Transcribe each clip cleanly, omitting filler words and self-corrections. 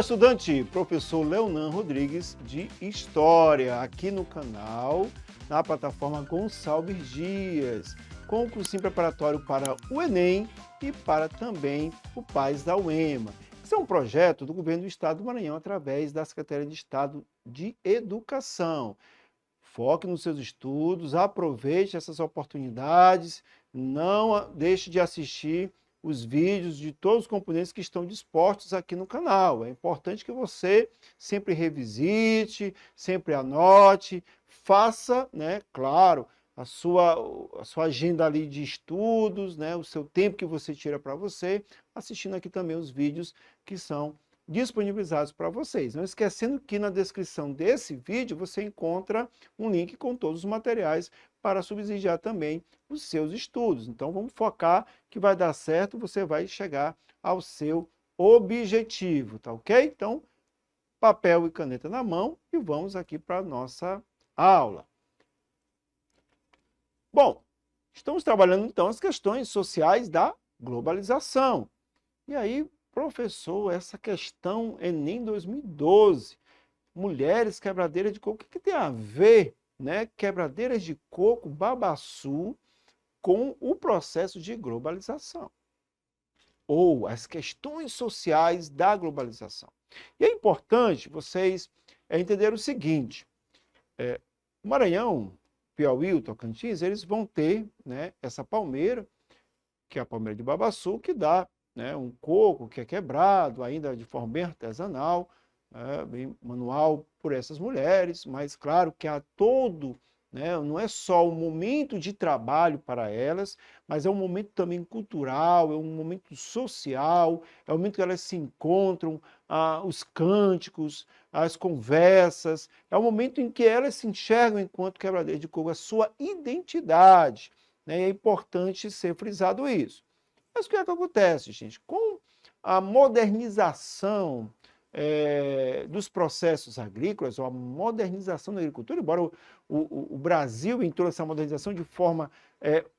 estudante, professor Leonan Rodrigues de História, aqui no canal, na plataforma Gonçalves Dias, com o cursinho preparatório para o Enem e para também o PAS da UEMA. Esse é um projeto do Governo do Estado do Maranhão através da Secretaria de Estado de Educação. Foque nos seus estudos, aproveite essas oportunidades, não deixe de assistir os vídeos de todos os componentes que estão dispostos aqui no canal. É importante que você sempre revisite, sempre anote, faça, claro, a sua agenda ali de estudos, o seu tempo que você tira para você, assistindo aqui também os vídeos que são disponibilizados para vocês. Não esquecendo que na descrição desse vídeo você encontra um link com todos os materiais para subsidiar também os seus estudos. Então vamos focar que vai dar certo, você vai chegar ao seu objetivo, tá ok? Então, papel e caneta na mão e vamos aqui para a nossa aula. Bom, estamos trabalhando então as questões sociais da globalização. E aí, professor, essa questão Enem 2012, mulheres quebradeiras de coco, o que tem a ver, quebradeiras de coco, babaçu, com o processo de globalização? Ou as questões sociais da globalização. E é importante vocês entenderem o seguinte, o Maranhão, Piauí, o Tocantins, eles vão ter essa palmeira, que é a palmeira de babaçu, que dá um coco que é quebrado, ainda de forma bem artesanal, bem manual por essas mulheres, mas claro que há todo, não é só um momento de trabalho para elas, mas é um momento também cultural, é um momento social, é um momento que elas se encontram, os cânticos, as conversas, é um momento em que elas se enxergam enquanto quebradeiras de coco, a sua identidade, é importante ser frisado isso. Mas o que é que acontece, gente? Com a modernização dos processos agrícolas, ou a modernização da agricultura, embora o Brasil entrou nessa modernização de forma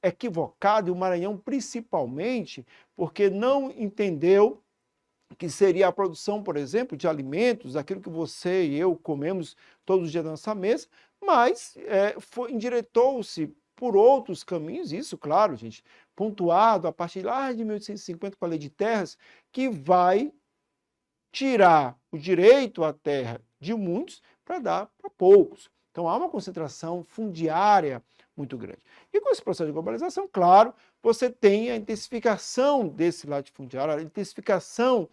equivocada, e o Maranhão principalmente, porque não entendeu que seria a produção, por exemplo, de alimentos, aquilo que você e eu comemos todos os dias na nossa mesa, mas endireitou-se por outros caminhos, isso, claro, gente, pontuado a partir lá de 1850 com a Lei de Terras, que vai tirar o direito à terra de muitos para dar para poucos. Então há uma concentração fundiária muito grande. E com esse processo de globalização, claro, você tem a intensificação desse latifundiário, a intensificação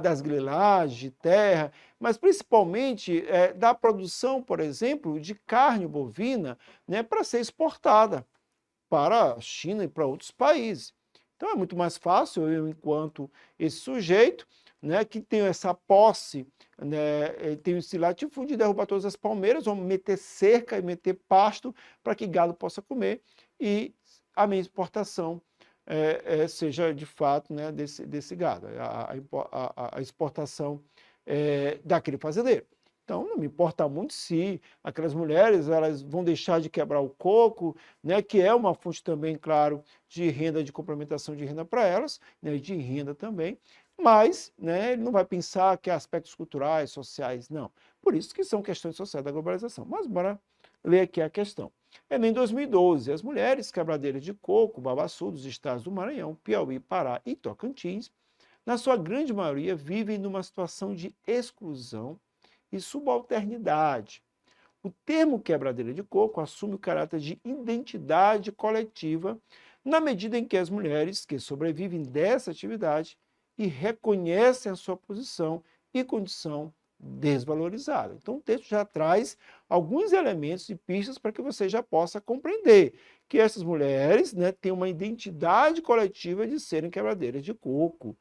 das grilagens de terra, mas principalmente da produção, por exemplo, de carne bovina para ser exportada para a China e para outros países. Então é muito mais fácil eu, enquanto esse sujeito, que tem essa posse, tem esse latifúndio de derrubar todas as palmeiras, vamos meter cerca e meter pasto para que gado possa comer e a minha exportação seja de fato desse gado, a exportação daquele fazendeiro. Então, não me importa muito se aquelas mulheres elas vão deixar de quebrar o coco, que é uma fonte também, claro, de renda, de complementação de renda para elas, de renda também, mas ele não vai pensar que aspectos culturais, sociais, não. Por isso que são questões sociais da globalização. Mas bora ler aqui a questão. Enem 2012, as mulheres quebradeiras de coco, babaçu, dos estados do Maranhão, Piauí, Pará e Tocantins, na sua grande maioria, vivem numa situação de exclusão e subalternidade. O termo quebradeira de coco assume o caráter de identidade coletiva na medida em que as mulheres que sobrevivem dessa atividade e reconhecem a sua posição e condição desvalorizada. Então o texto já traz alguns elementos e pistas para que você já possa compreender que essas mulheres têm uma identidade coletiva de serem quebradeiras de coco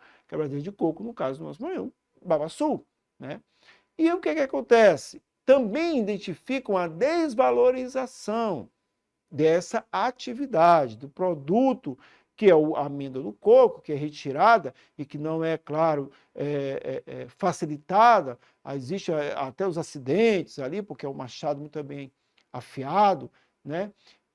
no caso do nosso Maranhão, babaçu, E o que acontece? Também identificam a desvalorização dessa atividade, do produto, que é a amêndoa do coco, que é retirada e que não é, claro, facilitada. Existe até os acidentes ali, porque é um machado muito bem afiado,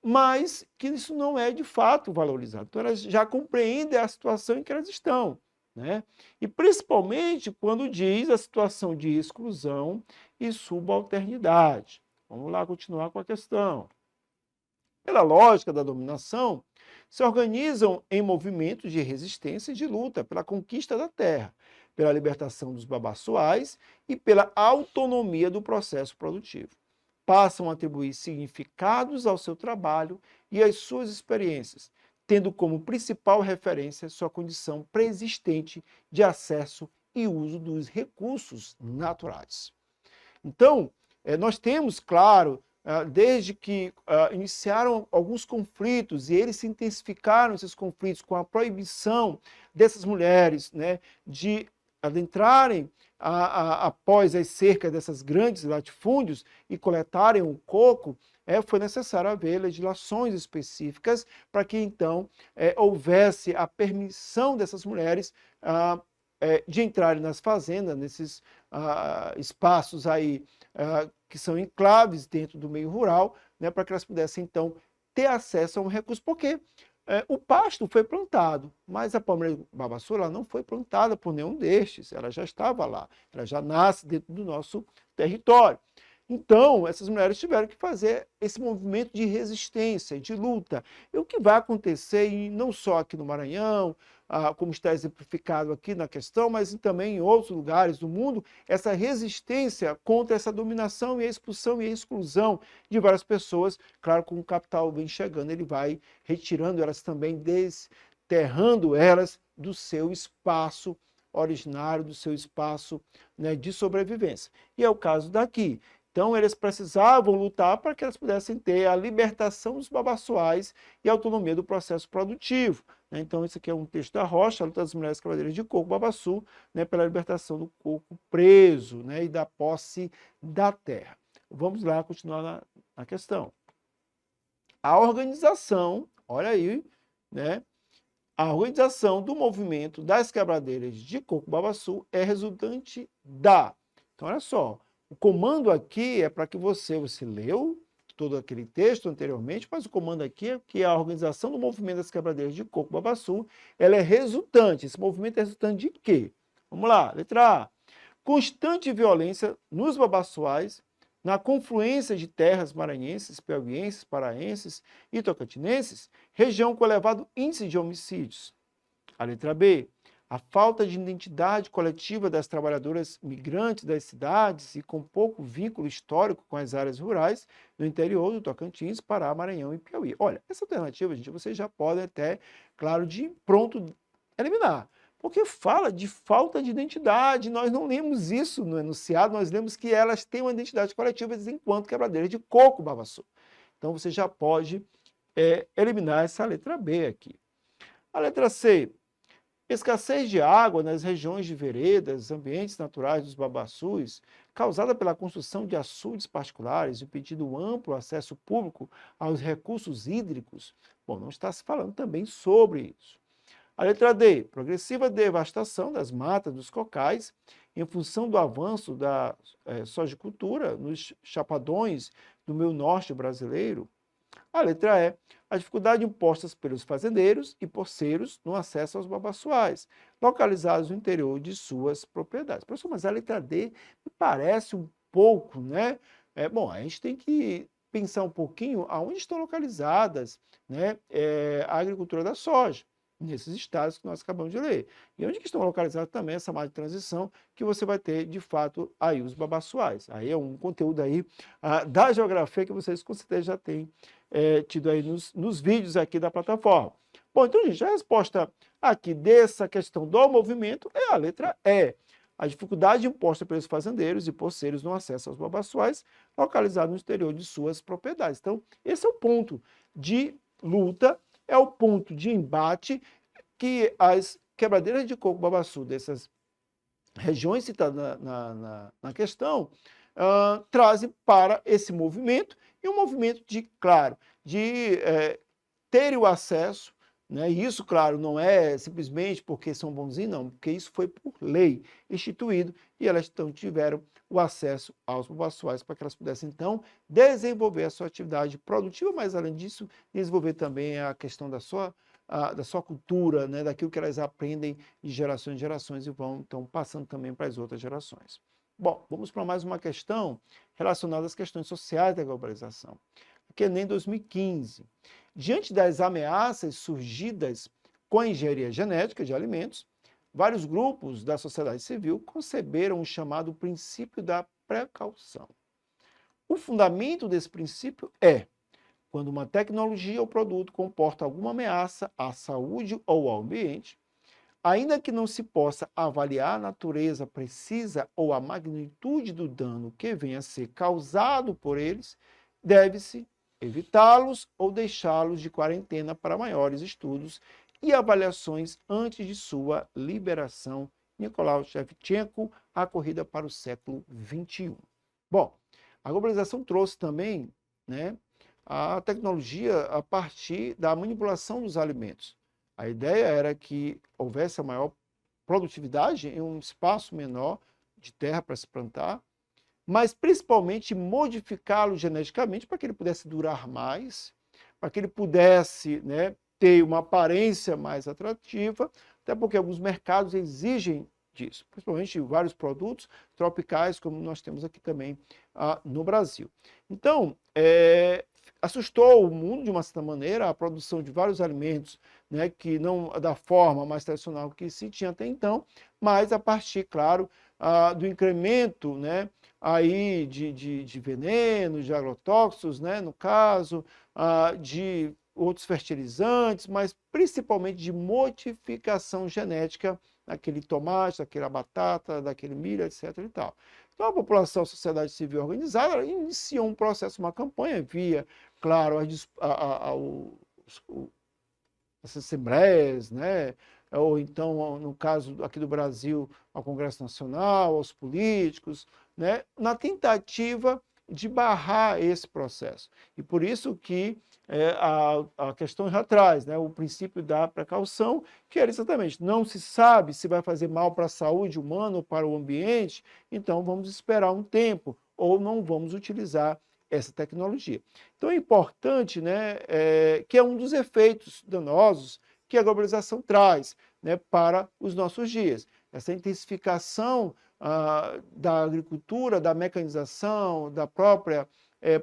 mas que isso não é de fato valorizado. Então elas já compreendem a situação em que elas estão. né? E principalmente quando diz a situação de exclusão e subalternidade. Vamos lá continuar com a questão. Pela lógica da dominação, se organizam em movimentos de resistência e de luta pela conquista da terra, pela libertação dos babaçoais e pela autonomia do processo produtivo. Passam a atribuir significados ao seu trabalho e às suas experiências, tendo como principal referência sua condição preexistente de acesso e uso dos recursos naturais. Então, nós temos, claro, desde que iniciaram alguns conflitos e eles se intensificaram, esses conflitos, com a proibição dessas mulheres, né, de adentrarem após as cercas dessas grandes latifúndios e coletarem o coco, foi necessário haver legislações específicas para que, então, houvesse a permissão dessas mulheres de entrarem nas fazendas, nesses espaços aí que são enclaves dentro do meio rural, né, para que elas pudessem, então, ter acesso a um recurso, porque o pasto foi plantado, mas a palmeira babaçu não foi plantada por nenhum destes, ela já estava lá, ela já nasce dentro do nosso território. Então, essas mulheres tiveram que fazer esse movimento de resistência, de luta. E o que vai acontecer, não só aqui no Maranhão, como está exemplificado aqui na questão, mas também em outros lugares do mundo, essa resistência contra essa dominação e a expulsão e a exclusão de várias pessoas. Claro, com o capital vem chegando, ele vai retirando elas também, desterrando elas do seu espaço originário, do seu espaço, né, de sobrevivência. E é o caso daqui. Então, eles precisavam lutar para que elas pudessem ter a libertação dos babaçoais e a autonomia do processo produtivo. Né? Então, isso aqui é um texto da Rocha, a luta das mulheres cavadeiras de coco babaçu, né, pela libertação do coco preso, né, e da posse da terra. Vamos lá continuar na questão. A organização, olha aí, né, a organização do movimento das quebradeiras de coco babaçu é resultante da... Então, olha só. O comando aqui é para que você leu todo aquele texto anteriormente, mas o comando aqui é que a organização do movimento das quebradeiras de coco babaçu, ela é resultante. Esse movimento é resultante de quê? Vamos lá, letra A. Constante violência nos babaçoais, na confluência de terras maranhenses, piauienses, paraenses e tocantinenses, região com elevado índice de homicídios. A letra B. A falta de identidade coletiva das trabalhadoras migrantes das cidades e com pouco vínculo histórico com as áreas rurais do interior do Tocantins, Pará, Maranhão e Piauí. Olha, essa alternativa, gente, vocês já podem até, claro, de pronto eliminar, porque fala de falta de identidade. Nós não lemos isso no enunciado, nós lemos que elas têm uma identidade coletiva enquanto quebradeiras de coco babaçu. Então, você já pode eliminar essa letra B aqui. A letra C. Escassez de água nas regiões de veredas, ambientes naturais dos babaçus, causada pela construção de açudes particulares e pedido amplo acesso público aos recursos hídricos. Bom, não está se falando também sobre isso. A letra D, progressiva devastação das matas dos cocais em função do avanço da sojicultura nos chapadões do meio norte brasileiro. A letra E, a dificuldade imposta pelos fazendeiros e poceiros no acesso aos babaçoais, localizados no interior de suas propriedades. Professor, mas a letra D me parece um pouco, né? Bom, a gente tem que pensar um pouquinho aonde estão localizadas, né, a agricultura da soja, nesses estados que nós acabamos de ler. E onde que estão localizadas também essa margem de transição, que você vai ter, de fato, aí os babaçoais. Aí é um conteúdo aí da geografia que vocês com certeza já têm tido aí nos vídeos aqui da plataforma. Bom, então, gente, a resposta aqui dessa questão do movimento é a letra E. A dificuldade imposta pelos fazendeiros e poceiros no acesso aos babaçoais localizados no exterior de suas propriedades. Então, esse é o ponto de luta, é o ponto de embate que as quebradeiras de coco babaçu dessas regiões citadas na questão trazem para esse movimento, e um movimento de, claro, de ter o acesso, né? E isso, claro, não é simplesmente porque são bonzinhos, não, porque isso foi por lei instituído e elas então tiveram o acesso aos babaçoais para que elas pudessem, então, desenvolver a sua atividade produtiva, mas, além disso, desenvolver também a questão da sua da sua cultura, né, daquilo que elas aprendem de gerações em gerações e vão, então, passando também para as outras gerações. Bom, vamos para mais uma questão relacionada às questões sociais da globalização. Aqui é Enem 2015. Diante das ameaças surgidas com a engenharia genética de alimentos, vários grupos da sociedade civil conceberam o chamado princípio da precaução. O fundamento desse princípio é: quando uma tecnologia ou produto comporta alguma ameaça à saúde ou ao ambiente, ainda que não se possa avaliar a natureza precisa ou a magnitude do dano que venha a ser causado por eles, deve-se evitá-los ou deixá-los de quarentena para maiores estudos e avaliações antes de sua liberação. Nicolau Shevchenko, A Corrida para o Século XXI. Bom, a globalização trouxe também, né, a tecnologia a partir da manipulação dos alimentos. A ideia era que houvesse a maior produtividade em um espaço menor de terra para se plantar, mas principalmente modificá-lo geneticamente para que ele pudesse durar mais, para que ele pudesse, né, ter uma aparência mais atrativa, até porque alguns mercados exigem disso, principalmente vários produtos tropicais, como nós temos aqui também no Brasil. Então, assustou o mundo de uma certa maneira a produção de vários alimentos, né, que não da forma mais tradicional que se tinha até então, mas a partir, claro, do incremento, né, aí de venenos, de agrotóxicos, né, no caso, de outros fertilizantes, mas principalmente de modificação genética daquele tomate, daquela batata, daquele milho, etc. e tal. Então, a população, a sociedade civil organizada, iniciou um processo, uma campanha, via, claro, as assembleias, né? Ou então, no caso aqui do Brasil, ao Congresso Nacional, aos políticos, né? Na tentativa de barrar esse processo. E por isso que a questão já traz, né, o princípio da precaução, que era exatamente, não se sabe se vai fazer mal para a saúde humana ou para o ambiente, então vamos esperar um tempo, ou não vamos utilizar essa tecnologia. Então é importante, né, que é um dos efeitos danosos que a globalização traz, né, para os nossos dias. Essa intensificação da agricultura, da mecanização, da própria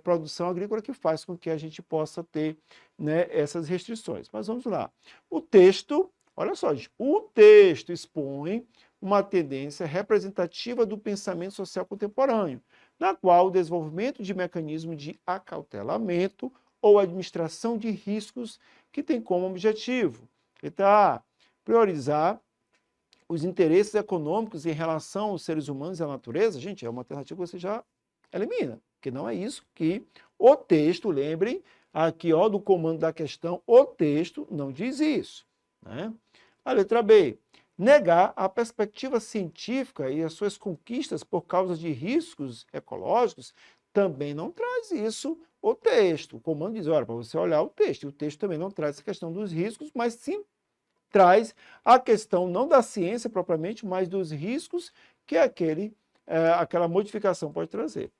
produção agrícola, que faz com que a gente possa ter, né, essas restrições. Mas vamos lá. O texto, olha só, gente, o texto expõe uma tendência representativa do pensamento social contemporâneo, na qual o desenvolvimento de mecanismos de acautelamento ou administração de riscos que tem como objetivo priorizar os interesses econômicos em relação aos seres humanos e à natureza. Gente, é uma alternativa que você já elimina, porque não é isso que o texto, lembrem aqui do comando da questão, o texto não diz isso, né? A letra B, negar a perspectiva científica e as suas conquistas por causa de riscos ecológicos, também não traz isso o texto. O comando diz, olha, para você olhar o texto, e o texto também não traz essa questão dos riscos, mas sim traz a questão não da ciência propriamente, mas dos riscos que aquela modificação pode trazer.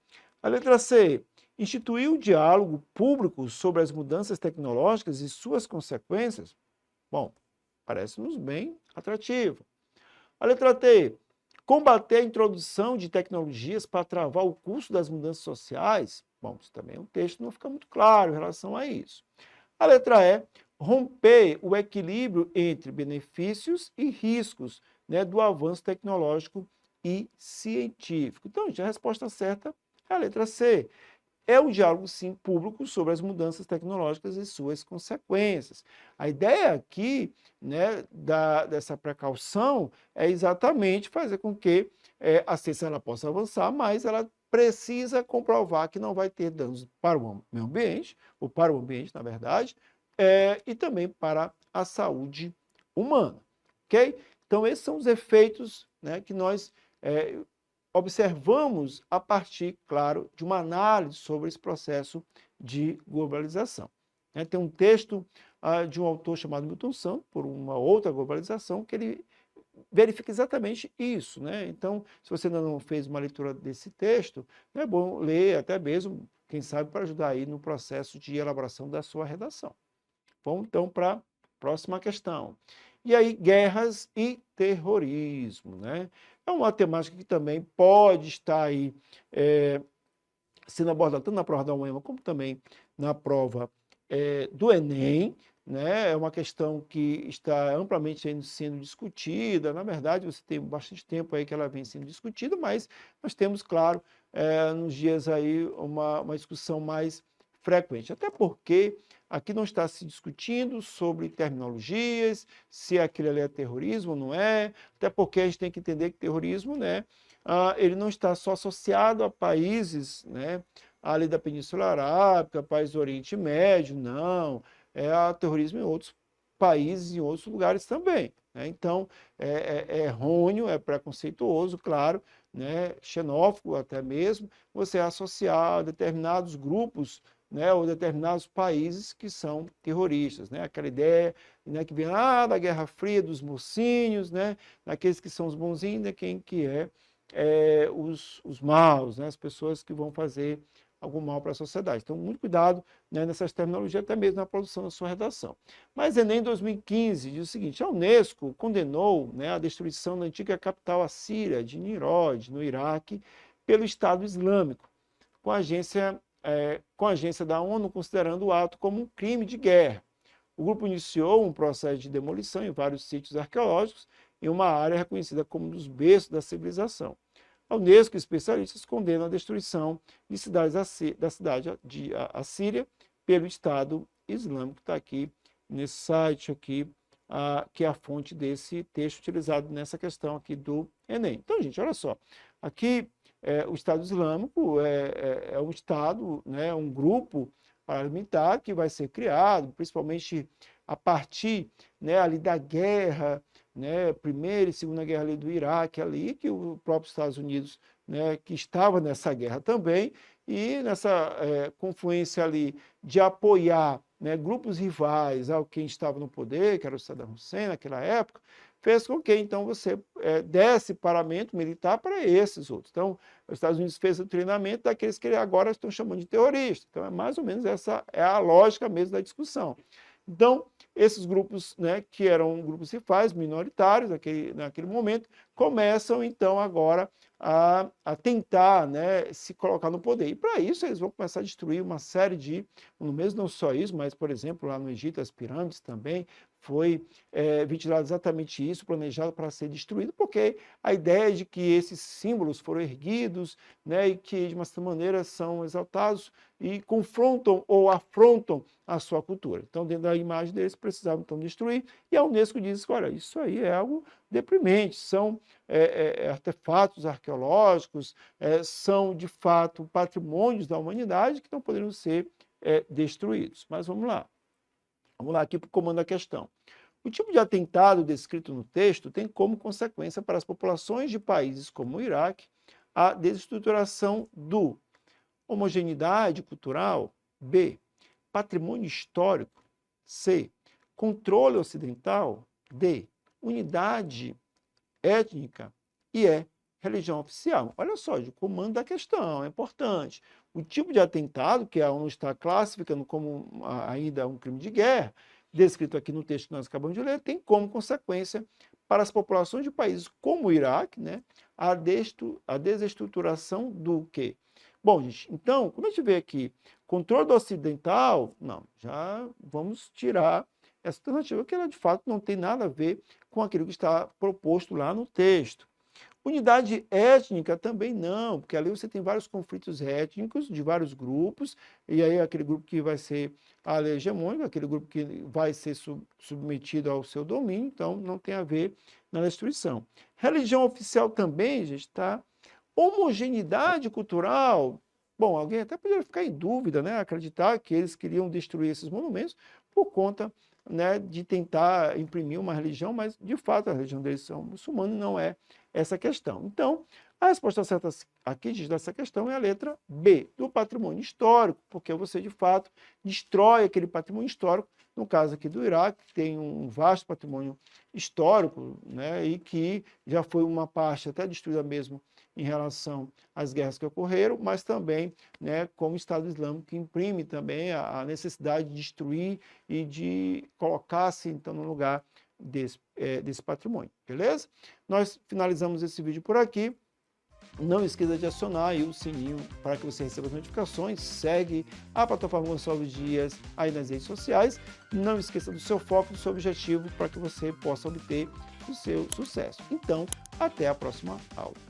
A letra C, instituir o diálogo público sobre as mudanças tecnológicas e suas consequências. Bom, parece-nos bem atrativo. A letra T, combater a introdução de tecnologias para travar o curso das mudanças sociais. Bom, isso também é um texto que não fica muito claro em relação a isso. A letra E, romper o equilíbrio entre benefícios e riscos, né, do avanço tecnológico e científico. Então, a resposta certa é a letra C. É o diálogo, sim, público sobre as mudanças tecnológicas e suas consequências. A ideia aqui, né, dessa precaução é exatamente fazer com que a ciência ela possa avançar, mas ela precisa comprovar que não vai ter danos para o meio ambiente, ou para o ambiente, na verdade, e também para a saúde humana. Ok? Então, esses são os efeitos, né, que nós observamos a partir, claro, de uma análise sobre esse processo de globalização. Tem um texto de um autor chamado Milton Santos, por uma outra globalização, que ele verifica exatamente isso, né? Então, se você ainda não fez uma leitura desse texto, é bom ler até mesmo, quem sabe, para ajudar aí no processo de elaboração da sua redação. Vamos então para Próxima questão. E aí, guerras e terrorismo, né? É uma temática que também pode estar aí sendo abordada tanto na prova da UEMA como também na prova do Enem, né? É uma questão que está amplamente sendo discutida. Na verdade, você tem bastante tempo aí que ela vem sendo discutida, mas nós temos, claro, nos dias aí uma discussão mais frequente. Até porque aqui não está se discutindo sobre terminologias, se aquilo ali é terrorismo ou não é, até porque a gente tem que entender que terrorismo, né, ele não está só associado a países, né, ali da Península Arábica, países do Oriente Médio, não. É terrorismo em outros países, em outros lugares também, né? Então, é errôneo, é preconceituoso, claro, né, xenófobo até mesmo, você associar a determinados grupos, né, ou determinados países que são terroristas, né? Aquela ideia, né, que vem lá da Guerra Fria, dos mocinhos, né, daqueles que são os bonzinhos, né, quem que os maus, né, as pessoas que vão fazer algum mal para a sociedade. Então, muito cuidado, né, nessas terminologias, até mesmo na produção da sua redação. Mas Enem 2015 diz o seguinte: a Unesco condenou, né, a destruição da antiga capital assíria de Nimrod, no Iraque, pelo Estado Islâmico, com a agência da ONU considerando o ato como um crime de guerra. O grupo iniciou um processo de demolição em vários sítios arqueológicos em uma área reconhecida como um dos berços da civilização. A Unesco e especialistas condenam a destruição de cidades da cidade de Assíria pelo Estado Islâmico. Está aqui nesse site aqui, que é a fonte desse texto utilizado nessa questão aqui do Enem. Então, gente, olha só. Aqui, o Estado Islâmico é um Estado, né, um grupo paramilitar que vai ser criado, principalmente a partir, né, ali da guerra, né, Primeira e Segunda Guerra ali do Iraque, ali, que o próprio Estados Unidos, né, que estava nessa guerra também, e nessa confluência ali de apoiar, né, grupos rivais ao quem estava no poder, que era o Saddam Hussein naquela época, fez com que, então, você desse paramento militar para esses outros. Então, os Estados Unidos fez o treinamento daqueles que agora estão chamando de terroristas. Então, é mais ou menos essa é a lógica mesmo da discussão. Então, esses grupos, né, que eram grupos rivais, minoritários naquele momento, começam, então, agora a tentar, né, se colocar no poder. E, para isso, eles vão começar a destruir uma série de, no mesmo não só isso, mas, por exemplo, lá no Egito, as pirâmides também, foi ventilado exatamente isso, planejado para ser destruído, porque a ideia de que esses símbolos foram erguidos, né, e que, de uma certa maneira, são exaltados e confrontam ou afrontam a sua cultura. Então, dentro da imagem deles, precisavam então destruir, e a Unesco diz que, olha, isso aí é algo deprimente, são artefatos arqueológicos, são, de fato, patrimônios da humanidade que não poderiam ser destruídos. Mas vamos lá. Vamos lá aqui para o comando da questão. O tipo de atentado descrito no texto tem como consequência para as populações de países como o Iraque a desestruturação do homogeneidade cultural, B, patrimônio histórico, C, controle ocidental, D, unidade étnica e religião oficial. Olha só, o comando da questão é importante. O tipo de atentado, que a ONU está classificando como ainda um crime de guerra, descrito aqui no texto que nós acabamos de ler, tem como consequência para as populações de países como o Iraque, né, a desestruturação do quê? Bom, gente, então, como a gente vê aqui, controle do ocidental, não, já vamos tirar essa alternativa, que ela de fato não tem nada a ver com aquilo que está proposto lá no texto. Unidade étnica também não, porque ali você tem vários conflitos étnicos de vários grupos, e aí aquele grupo que vai ser hegemônico, aquele grupo que vai ser submetido ao seu domínio, então não tem a ver na destruição. Religião oficial também, gente, tá? Homogeneidade cultural, bom, alguém até poderia ficar em dúvida, né? Acreditar que eles queriam destruir esses monumentos por conta, né, de tentar imprimir uma religião, mas de fato a religião deles são muçulmanos, não é essa questão. Então, a resposta certa aqui diz dessa questão é a letra B, do patrimônio histórico, porque você de fato destrói aquele patrimônio histórico, no caso aqui do Iraque, que tem um vasto patrimônio histórico, né, e que já foi uma parte até destruída mesmo em relação às guerras que ocorreram, mas também, né, como o Estado Islâmico que imprime também a necessidade de destruir e de colocar-se, então, no lugar desse patrimônio, beleza? Nós finalizamos esse vídeo por aqui. Não esqueça de acionar aí o sininho para que você receba as notificações. Segue a plataforma Gonçalves Dias aí nas redes sociais. Não esqueça do seu foco, do seu objetivo, para que você possa obter o seu sucesso. Então, até a próxima aula.